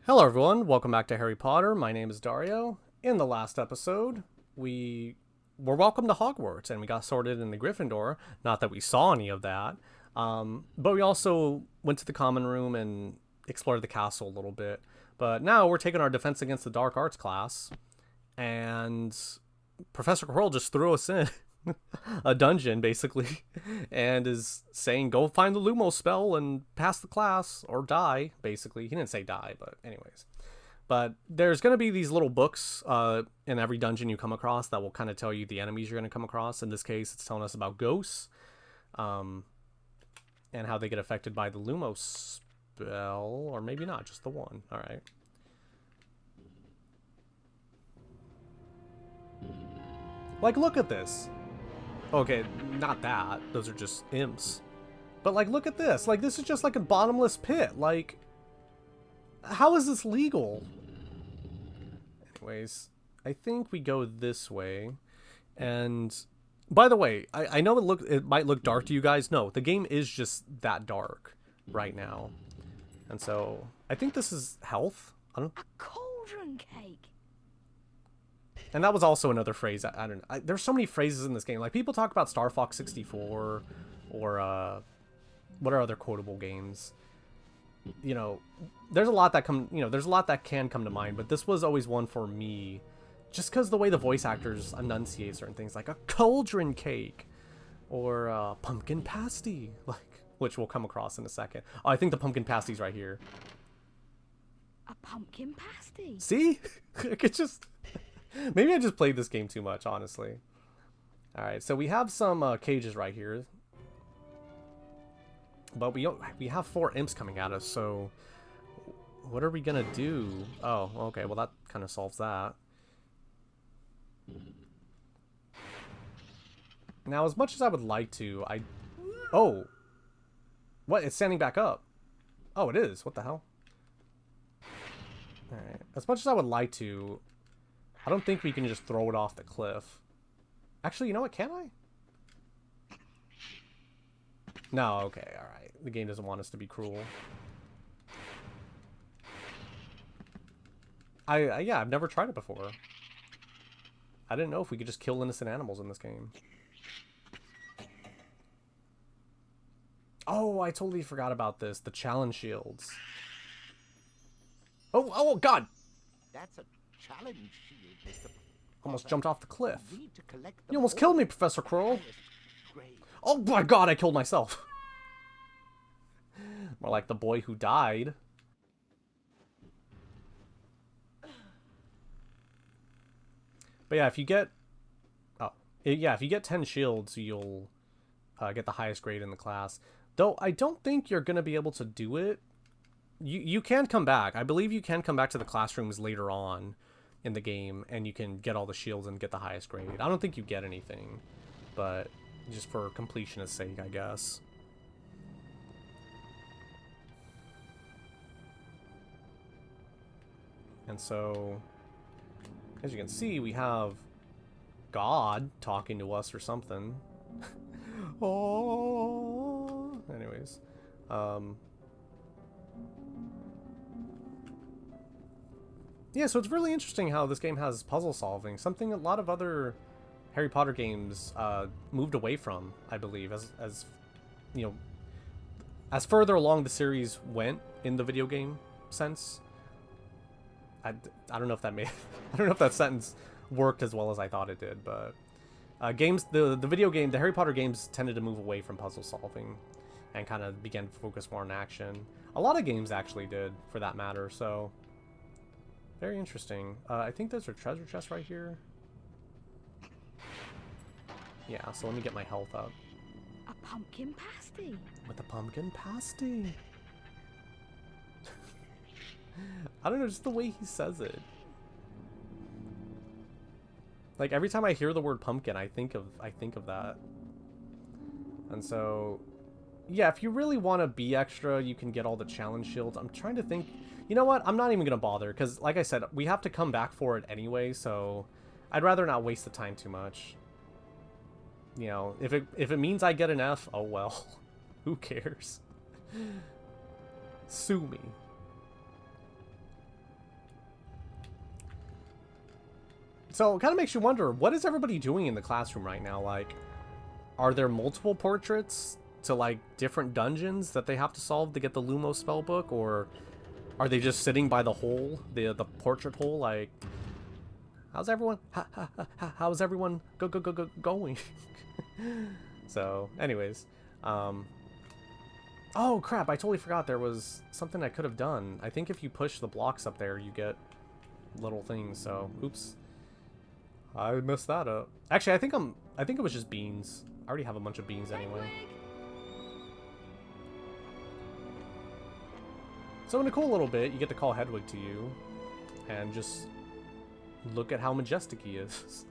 Hello everyone, welcome back to Harry Potter. My name is Dario. In the last episode, we were welcome to Hogwarts and we got sorted in the Gryffindor. Not that we saw any of that, but we also went to the common room and explored the castle a little bit. But now we're taking our Defense Against the Dark Arts class, and Professor Quirrell just threw us in a dungeon, basically, and is saying, go find the Lumos spell and pass the class, or die, basically. He didn't say die, but anyways. But there's going to be these little books in every dungeon you come across that will kind of tell you the enemies you're going to come across. In this case, it's telling us about ghosts, and how they get affected by the Lumos spell, or maybe not, just the one. Alright. Like, look at this. Okay, not that. Those are just imps. But, like, look at this. Like, this is just like a bottomless pit. Like, how is this legal? Anyways, I think we go this way. And, by the way, I know it might look dark to you guys. No, the game is just that dark right now. And so, I think this is health. I don't... A cauldron cake. And that was also another phrase. I don't know. There's so many phrases in this game. Like, people talk about Star Fox 64 or what are other quotable games? You know, there's a lot that can come to mind, but this was always one for me just because the way the voice actors enunciate certain things, like a cauldron cake or pumpkin pasty, like, which we'll come across in a second. Oh, I think the pumpkin pasty's right here. A pumpkin pasty. See? It's just... Maybe I just played this game too much, honestly. Alright, so we have some cages right here. But we have 4 imps coming at us, so... What are we gonna do? Oh, okay, well that kind of solves that. Now, as much as I would like to, Oh! What? It's standing back up. Oh, it is. What the hell? Alright. As much as I would like to... I don't think we can just throw it off the cliff. Actually, you know what? Can I? No, okay, alright. The game doesn't want us to be cruel. Yeah, I've never tried it before. I didn't know if we could just kill innocent animals in this game. Oh, I totally forgot about this. The challenge shields. Oh, God! That's a challenge shield, Mr. Almost jumped off the cliff. You You almost killed me, Professor Quirrell. Oh my god, I killed myself. More like the boy who died. But yeah, if you get... Oh. Yeah, if you get 10 shields, you'll get the highest grade in the class. Though, I don't think you're going to be able to do it. You can come back. I believe you can come back to the classrooms later on in the game, and you can get all the shields and get the highest grade. I don't think you get anything, but just for completionist sake, I guess. And so, as you can see, we have God talking to us or something. Oh, anyways, yeah, so it's really interesting how this game has puzzle solving, something a lot of other Harry Potter games moved away from, I believe, as you know, as further along the series went in the video game sense. I don't know if that made I don't know if that sentence worked as well as I thought it did, but the Harry Potter games tended to move away from puzzle solving and kind of began to focus more on action. A lot of games actually did, for that matter, so very interesting. I think there's a treasure chest right here. Yeah, so let me get my health up. A pumpkin pasty. With a pumpkin pasty. I don't know, just the way he says it. Like, every time I hear the word pumpkin, I think of that. And so, yeah, if you really want to be extra, you can get all the challenge shields. I'm trying to think. You know what? I'm not even going to bother, because, like I said, we have to come back for it anyway, so I'd rather not waste the time too much. You know, if it means I get an F, oh well. Who cares? Sue me. So it kind of makes you wonder, what is everybody doing in the classroom right now? Like, are there multiple portraits to, like, different dungeons that they have to solve to get the Lumos spellbook? Or are they just sitting by the hole, the portrait hole? Like, how's everyone, how's everyone going? So, anyways, oh crap, I totally forgot there was something I could have done. I think if you push the blocks up there, you get little things, so, oops. I messed that up. Actually, I think it was just beans. I already have a bunch of beans anyway. So in a cool little bit, you get to call Hedwig to you, and just look at how majestic he is.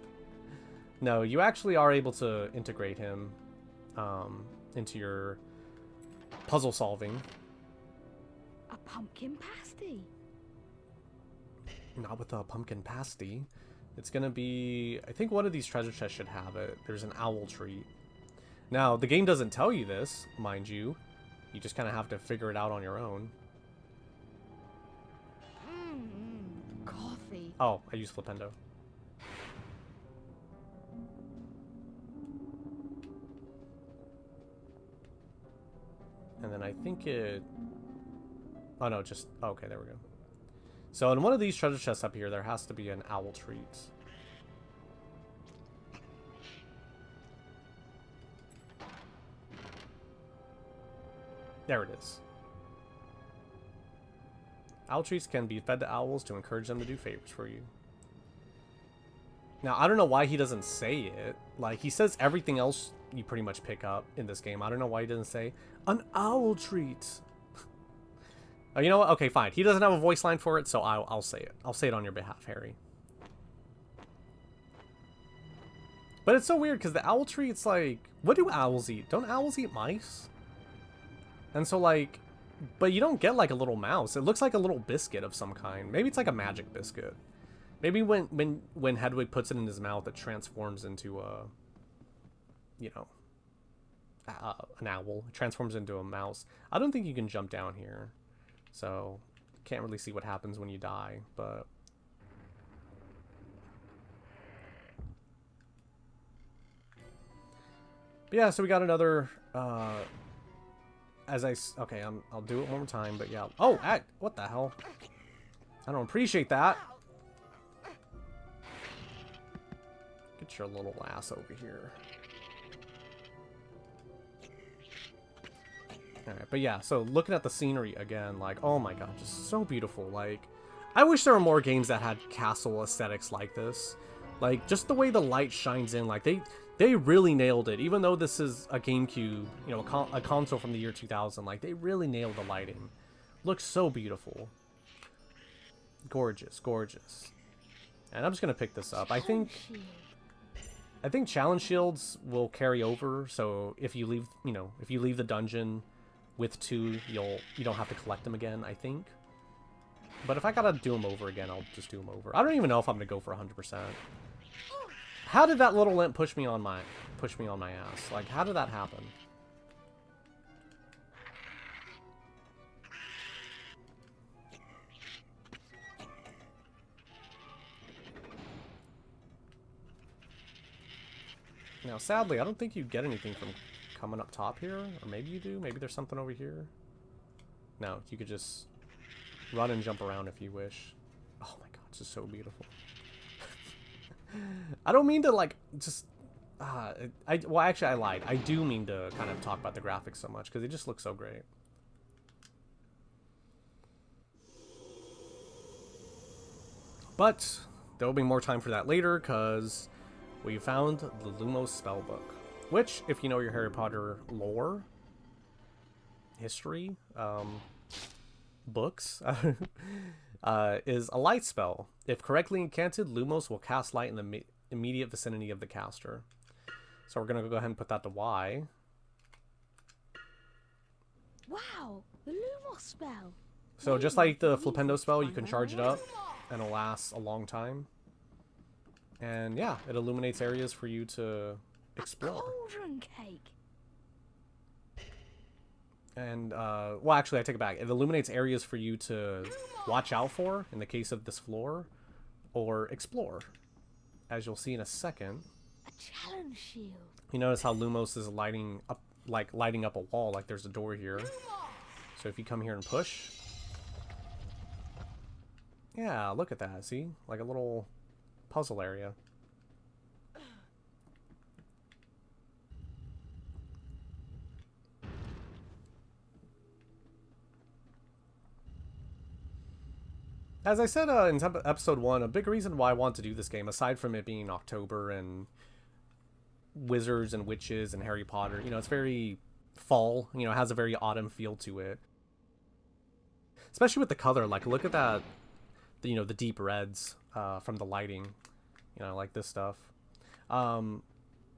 No, you actually are able to integrate him into your puzzle solving. A pumpkin pasty. Not with a pumpkin pasty. It's gonna be... I think one of these treasure chests should have it. There's an owl treat. Now, the game doesn't tell you this, mind you. You just kind of have to figure it out on your own. Coffee. Oh, I used Flipendo. And then I think it... Oh no, just... Oh, okay, there we go. So in one of these treasure chests up here, there has to be an owl treat. There it is. Owl treats can be fed to owls to encourage them to do favors for you. Now, I don't know why he doesn't say it. Like, he says everything else you pretty much pick up in this game. I don't know why he doesn't say, an owl treat. Oh, you know what? Okay, fine. He doesn't have a voice line for it, so I'll say it. I'll say it on your behalf, Harry. But it's so weird, because the owl tree, it's like... What do owls eat? Don't owls eat mice? And so, like... But you don't get, like, a little mouse. It looks like a little biscuit of some kind. Maybe it's like a magic biscuit. Maybe when Hedwig puts it in his mouth, it transforms into a... You know... an owl. It transforms into a mouse. I don't think you can jump down here. So, can't really see what happens when you die, but... But yeah, so we got another, okay, I'll do it one more time, but yeah. Oh, what the hell? I don't appreciate that. Get your little ass over here. Alright, but yeah, so looking at the scenery again, like, oh my god, just so beautiful. Like, I wish there were more games that had castle aesthetics like this. Like, just the way the light shines in, like, they really nailed it. Even though this is a GameCube, you know, a console from the year 2000, like, they really nailed the lighting. Looks so beautiful. Gorgeous, gorgeous. And I'm just gonna pick this up. I think challenge shields will carry over, so if you leave, you know, if you leave the dungeon with 2, you don't have to collect them again, I think. But if I gotta do them over again, I'll just do them over. I don't even know if I'm gonna go for 100%. How did that little imp push me on my ass? Like, how did that happen? Now, sadly, I don't think you get anything from coming up top here. Or maybe you do. Maybe there's something over here. No, you could just run and jump around if you wish. Oh my god, this is so beautiful. I don't mean to, like, just... well, actually, I lied. I do mean to kind of talk about the graphics so much, because they just look so great. But there will be more time for that later, because we found the Lumos spellbook. Which, if you know your Harry Potter lore, history, books, is a light spell. If correctly incanted, Lumos will cast light in the immediate vicinity of the caster. So we're going to go ahead and put that to Y. Wow, the Lumos spell. So just like the Flipendo spell, you can charge it up and it'll last a long time. And yeah, it illuminates areas for you to explore. A cauldron cake. And, well, actually, I take it back. It illuminates areas for you to watch out for, in the case of this floor, or explore. as you'll see in a second, A challenge shield. you notice how Lumos is lighting up a wall, like there's a door here. So if you come here and push, yeah, look at that. See, like a little puzzle area. As I said in episode 1, a big reason why I want to do this game, aside from it being October and wizards and witches and Harry Potter, you know, it's very fall, you know, it has a very autumn feel to it. Especially with the color, like look at that, you know, the deep reds from the lighting, you know, like this stuff.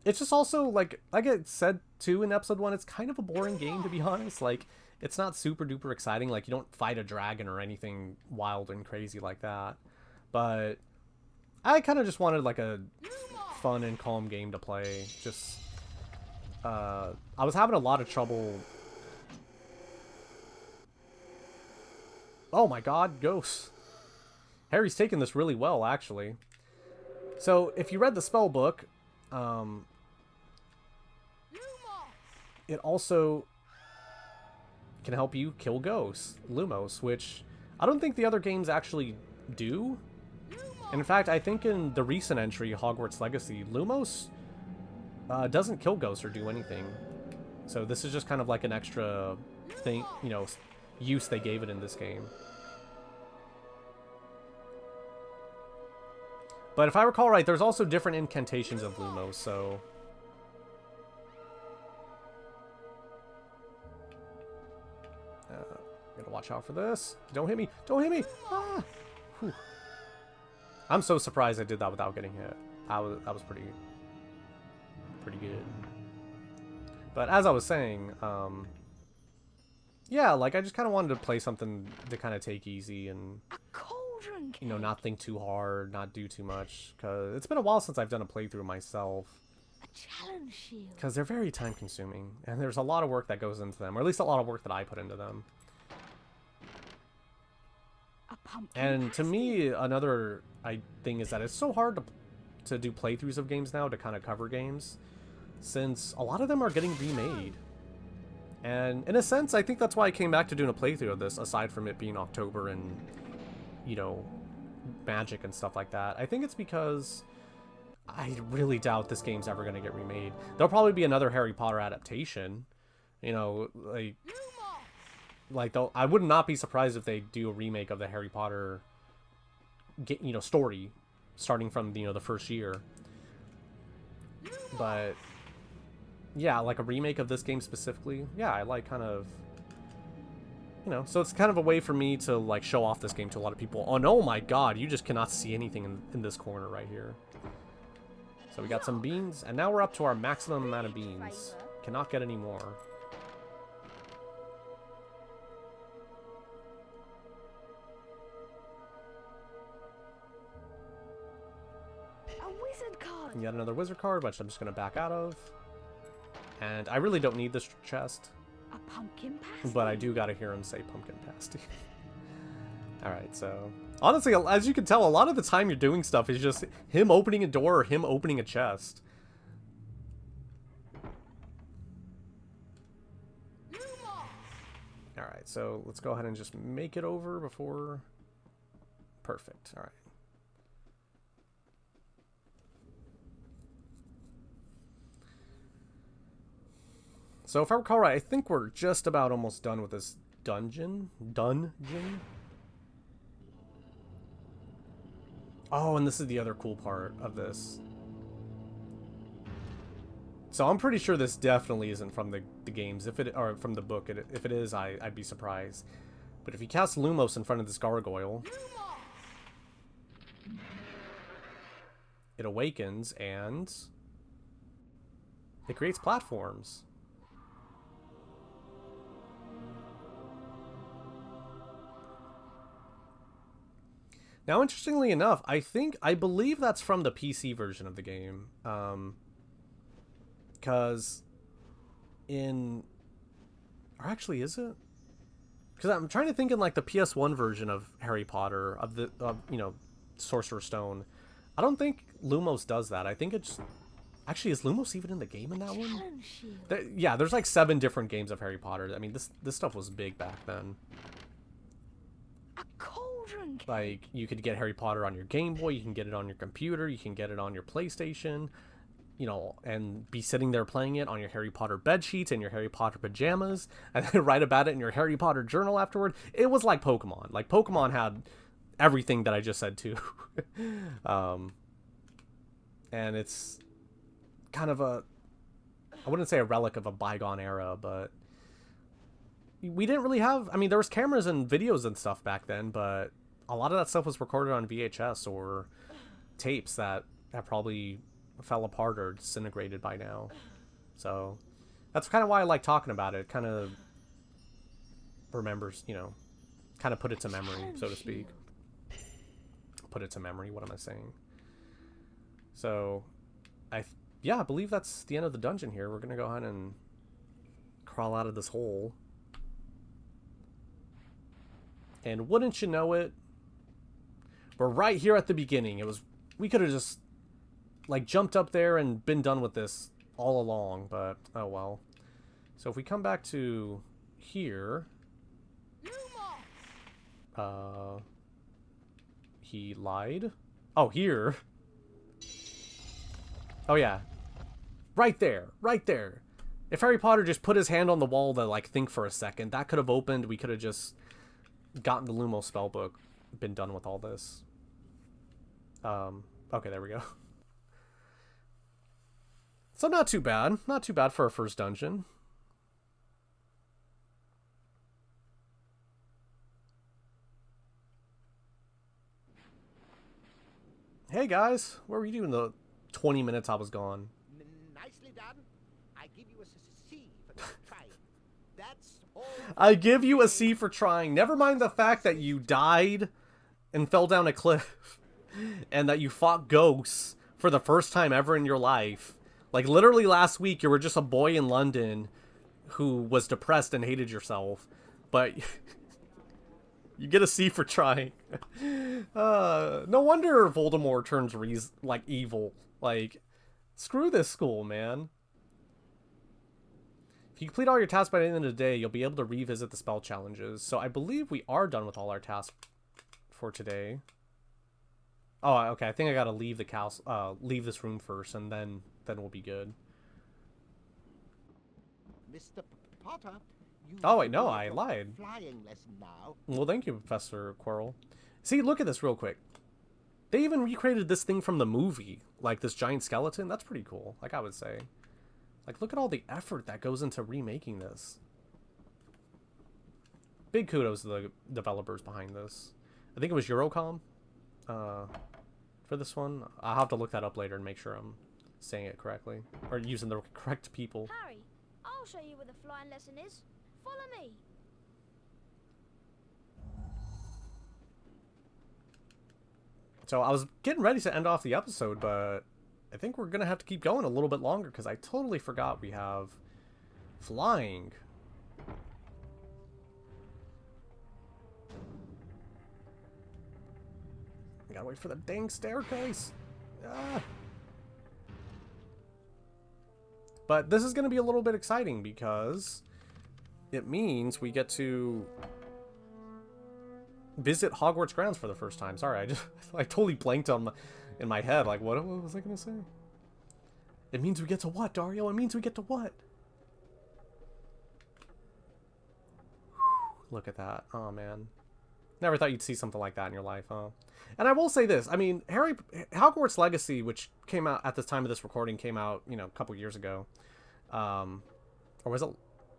It's just also, like I said too in episode 1, it's kind of a boring game, to be honest. Like, it's not super duper exciting. Like, you don't fight a dragon or anything wild and crazy like that. But I kind of just wanted like a fun and calm game to play. Just I was having a lot of trouble. Oh my god, ghosts. Harry's taken this really well, actually. So if you read the spell book, it also can help you kill ghosts, Lumos, which I don't think the other games actually do. And in fact, I think in the recent entry, Hogwarts Legacy, Lumos doesn't kill ghosts or do anything. So this is just kind of like an extra thing, you know, use they gave it in this game. But if I recall right, there's also different incantations of Lumos, so... gotta watch out for this. Don't hit me! Don't hit me! Ah! Whew. I'm so surprised I did that without getting hit. That was pretty good. But as I was saying, yeah, like I just kind of wanted to play something to kind of take easy and, A cauldron cake. you know, not think too hard, not do too much, because it's been a while since I've done a playthrough myself. A challenge shield. Because they're very time consuming, and there's a lot of work that goes into them, or at least a lot of work that I put into them. A pumpkin And to pasty. me, another thing is that it's so hard to do playthroughs of games now, to kind of cover games, since a lot of them are getting remade. And in a sense, I think that's why I came back to doing a playthrough of this, aside from it being October and, you know, magic and stuff like that. I think it's because I really doubt this game's ever going to get remade. There'll probably be another Harry Potter adaptation, you know, like I would not be surprised if they do a remake of the Harry Potter, you know, story, starting from, you know, the first year. But yeah, like a remake of this game specifically, yeah, I like kind of, you know, so it's kind of a way for me to like show off this game to a lot of people. And oh my god, you just cannot see anything in this corner right here. So we got some beans, and now we're up to our maximum amount of beans. Cannot get any more. A wizard card. And yet another wizard card, which I'm just going to back out of. And I really don't need this chest, A pumpkin pasty. but I do got to hear him say pumpkin pasty. Alright, so... honestly, as you can tell, a lot of the time you're doing stuff is just him opening a door or him opening a chest. Alright, so let's go ahead and just make it over before... perfect, alright. So if I recall right, I think we're just about almost done with this dungeon. Oh, and this is the other cool part of this. So I'm pretty sure this definitely isn't from the games, or from the book. If it is, I'd be surprised. But if you cast Lumos in front of this gargoyle, it awakens and it creates platforms. Now, interestingly enough, I believe that's from the PC version of the game. Because or actually, is it? Because I'm trying to think in like the PS1 version of Harry Potter, you know, Sorcerer's Stone. I don't think Lumos does that. I think it's... Actually, is Lumos even in the game in that one? Challenge shield. Yeah, there's like 7 different games of Harry Potter. I mean, this stuff was big back then. A cauldron cake. Like, you could get Harry Potter on your Game Boy, you can get it on your computer, you can get it on your PlayStation, you know, and be sitting there playing it on your Harry Potter bedsheets and your Harry Potter pajamas, and then write about it in your Harry Potter journal afterward. It was like Pokemon. Like, Pokemon had everything that I just said, too. And it's kind of a... I wouldn't say a relic of a bygone era, but... We didn't really have... I mean, there was cameras and videos and stuff back then, but a lot of that stuff was recorded on VHS or tapes that probably fell apart or disintegrated by now. So that's kind of why I like talking about it. Kind of remembers, you know, kind of put it to memory, so to speak. Put it to memory, what am I saying? So, I believe that's the end of the dungeon here. We're going to go ahead and crawl out of this hole. And wouldn't you know it, we're right here at the beginning. We could have just, like, jumped up there and been done with this all along, but oh well. So if we come back to here, he lied. Oh, here. Oh yeah, right there, right there. If Harry Potter just put his hand on the wall to, like, think for a second, that could have opened. We could have just gotten the Lumos spellbook, been done with all this. Okay, there we go. So not too bad. Not too bad for our first dungeon. Hey guys, what were you doing the 20 minutes I was gone? Nicely done. I give you a C for trying. That's all. I give you a C for trying. Never mind the fact that you died and fell down a cliff and that you fought ghosts for the first time ever in your life. Like, literally last week you were just a boy in London who was depressed and hated yourself, but you get a C for trying. No wonder Voldemort turns like evil. Like, screw this school, man. If you complete all your tasks by the end of the day, you'll be able to revisit the spell challenges. So I believe we are done with all our tasks for today. Oh, okay. I think I gotta leave leave this room first, and then we'll be good. Mr. Potter, you Oh wait, no, have I a lied. Flying lesson now. Well, thank you, Professor Quirrell. See, look at this real quick. They even recreated this thing from the movie, like this giant skeleton. That's pretty cool, like I would say. Like, look at all the effort that goes into remaking this. Big kudos to the developers behind this. I think it was Eurocom for this one. I'll have to look that up later and make sure I'm saying it correctly. Or using the correct people. Harry, I'll show you where the flying lesson is. Follow me. So I was getting ready to end off the episode, but I think we're going to have to keep going a little bit longer because I totally forgot we have flying. I gotta wait for the dang staircase. Ah. But this is going to be a little bit exciting because it means we get to visit Hogwarts grounds for the first time. Sorry, I just totally blanked on in my head. Like, what was I going to say? It means we get to what, Dario? It means we get to what? Look at that. Oh, man. Never thought you'd see something like that in your life, huh? And I will say this. I mean, Hogwarts Legacy, which came out at the time of this recording, came out, you know, a couple years ago. Or was it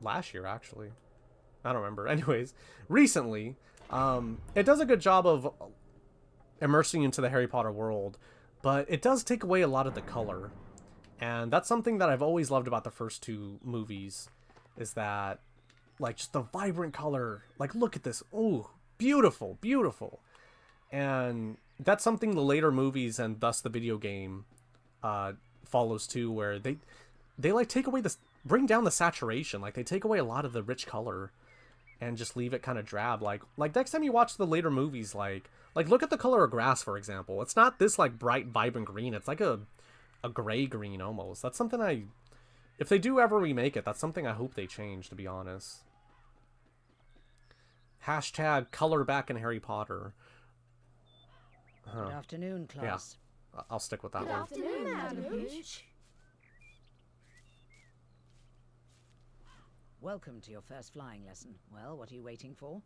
last year, actually? I don't remember. Anyways, recently, it does a good job of immersing you into the Harry Potter world, but it does take away a lot of the color. And that's something that I've always loved about the first two movies, is that, like, just the vibrant color. Like, look at this. Oh, beautiful, beautiful. And that's something the later movies and thus the video game follows too, where they like take away bring down the saturation. Like, they take away a lot of the rich color. and just leave it kind of drab. Like next time you watch the later movies, like look at the color of grass, for example. It's not this like bright, vibrant green. It's like a gray green almost. That's something if they do ever remake it, that's something I hope they change, to be honest. Hashtag color back in Harry Potter. Huh. Good afternoon, class. Yeah, I'll stick with that Good one. afternoon, Madam Hooch. Welcome to your first flying lesson. Well, what are you waiting for?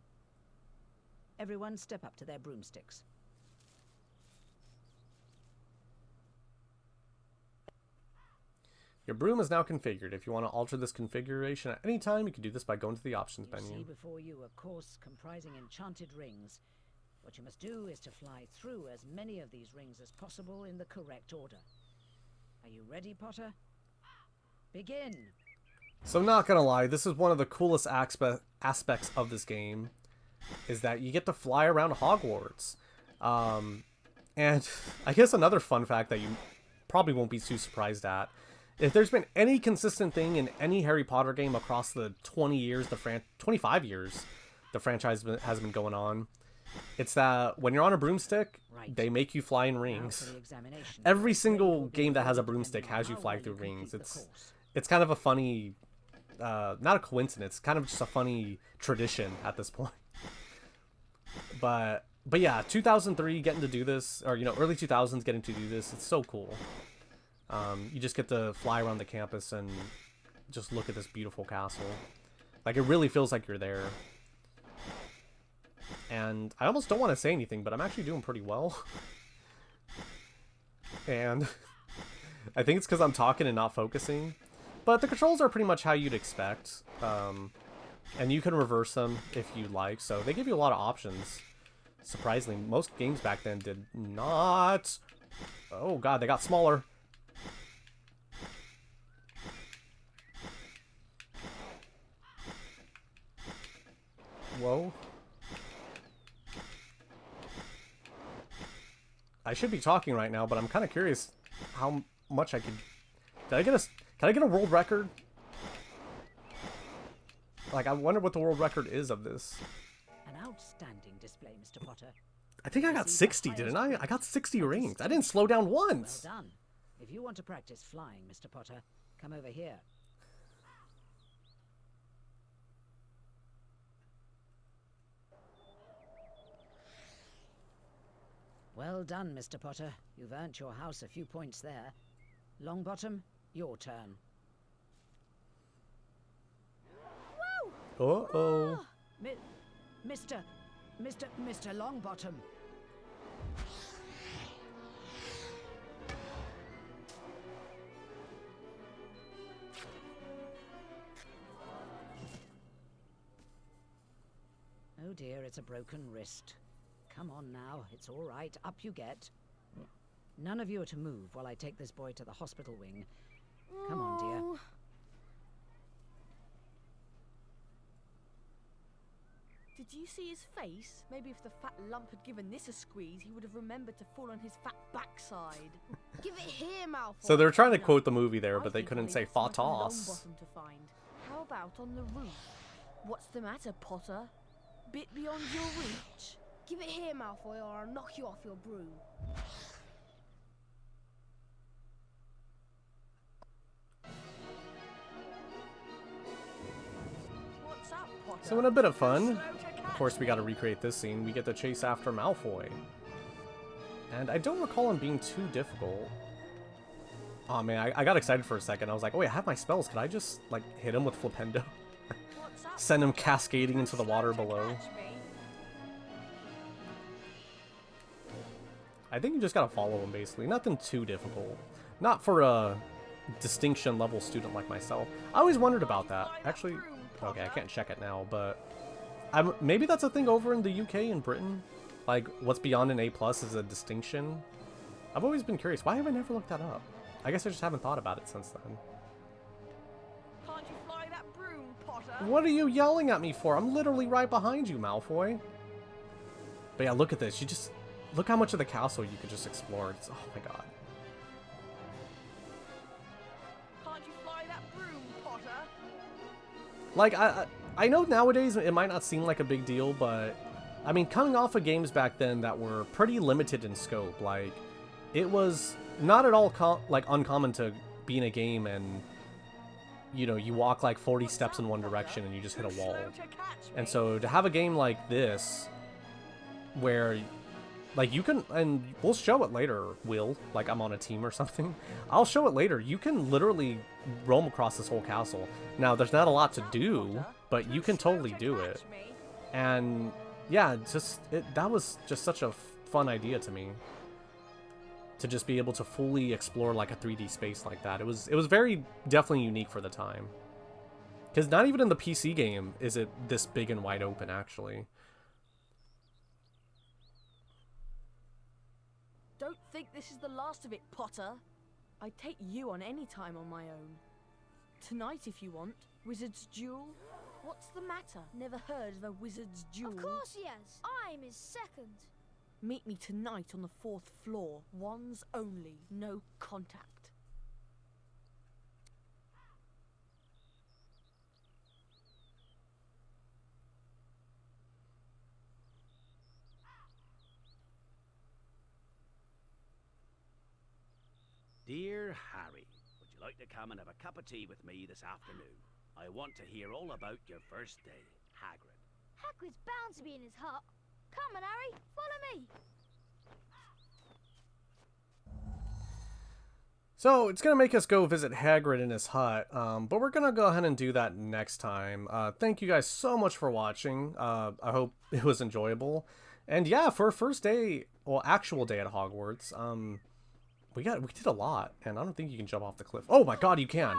Everyone step up to their broomsticks. Your broom is now configured. If you want to alter this configuration at any time, you can do this by going to the options You menu. see before you a course comprising enchanted rings. What you must do is to fly through as many of these rings as possible in the correct order. Are you ready, Potter? Begin! So not gonna lie, this is one of the coolest aspects of this game, is that you get to fly around Hogwarts. And I guess another fun fact that you probably won't be too surprised at, if there's been any consistent thing in any Harry Potter game across the 25 years the franchise has been going on, it's that when you're on a broomstick, they make you fly in rings. Every single game that has a broomstick has you fly through rings. It's kind of a funny, not a coincidence, kind of just a funny tradition at this point. But yeah, 2003 getting to do this, or early 2000s getting to do this, it's so cool. You just get to fly around the campus and just look at this beautiful castle. Like, it really feels like you're there. And I almost don't want to say anything, but I'm actually doing pretty well. And I think it's because I'm talking and not focusing. But the controls are pretty much how you'd expect. And you can reverse them if you like. So they give you a lot of options. Surprisingly, most games back then did not. Oh god, they got smaller. Whoa. I should be talking right now, but I'm kind of curious how much I could... Can I get a world record? Like, I wonder what the world record is of this. An outstanding display, Mr. Potter. I think I got 60, didn't I? I got 60 rings. I didn't slow down once. Well done. If you want to practice flying, Mr. Potter, come over here. Well done, Mr. Potter. You've earned your house a few points there. Longbottom, your turn. Uh-oh. Mr. Longbottom. Oh dear, it's a broken wrist. Come on now, it's all right. Up you get. None of you are to move while I take this boy to the hospital wing. Come on, dear. Did you see his face? Maybe if the fat lump had given this a squeeze, he would have remembered to fall on his fat backside. Give it here, Malfoy. So they're trying to quote the movie there, but I they think couldn't I'll say leave it to my Fatos. Longbottom to find. How about on the roof? What's the matter, Potter? Bit beyond your reach? Give it here, Malfoy, or I'll knock you off your broom. What's up, Potter? So in a bit of fun, Slow to of catch course we me. gotta recreate this scene, we get to chase after Malfoy. And I don't recall him being too difficult. Oh man, I got excited for a second. I was like, oh wait, I have my spells. Could I just, like, hit him with Flipendo? What's up, Send him Potter? cascading into the Slow water to below. catch me. I think you just gotta follow him, basically. Nothing too difficult. Not for a distinction level student like myself. I always wondered about that. Actually, okay, I can't check it now, but maybe that's a thing over in the UK and Britain. Like, what's beyond an A+ is a distinction. I've always been curious. Why have I never looked that up? I guess I just haven't thought about it since then. Can't you fly that broom, Potter? What are you yelling at me for? I'm literally right behind you, Malfoy. But yeah, look at this. Look how much of the castle you could just explore. It's, oh my god. Can't you fly that broom, Potter? Like, I know nowadays it might not seem like a big deal, but I mean, coming off of games back then that were pretty limited in scope, like, it was not at all uncommon to be in a game and, you know, you walk like 40 steps in one direction and you just hit a wall. And so to have a game like this, where, like, you can, and we'll show it later, like I'm on a team or something, I'll show it later, you can literally roam across this whole castle. Now, there's not a lot to do, but you can totally do it. And yeah, that was just such a fun idea to me, to just be able to fully explore like a 3D space like that. It was very definitely unique for the time, because not even in the PC game is it this big and wide open, actually. Don't think this is the last of it, Potter. I'd take you on any time on my own. Tonight, if you want. Wizard's Duel? What's the matter? Never heard of a Wizard's Duel? Of course he has. I'm his second. Meet me tonight on the 4th floor. Ones only. No contact. Dear Harry, would you like to come and have a cup of tea with me this afternoon? I want to hear all about your first day, Hagrid. Hagrid's bound to be in his hut. Come on, Harry. Follow me. So it's going to make us go visit Hagrid in his hut, but we're going to go ahead and do that next time. Thank you guys so much for watching. I hope it was enjoyable. And yeah, for a first day, well, actual day at Hogwarts, we did a lot, and I don't think you can jump off the cliff. Oh my god, you can!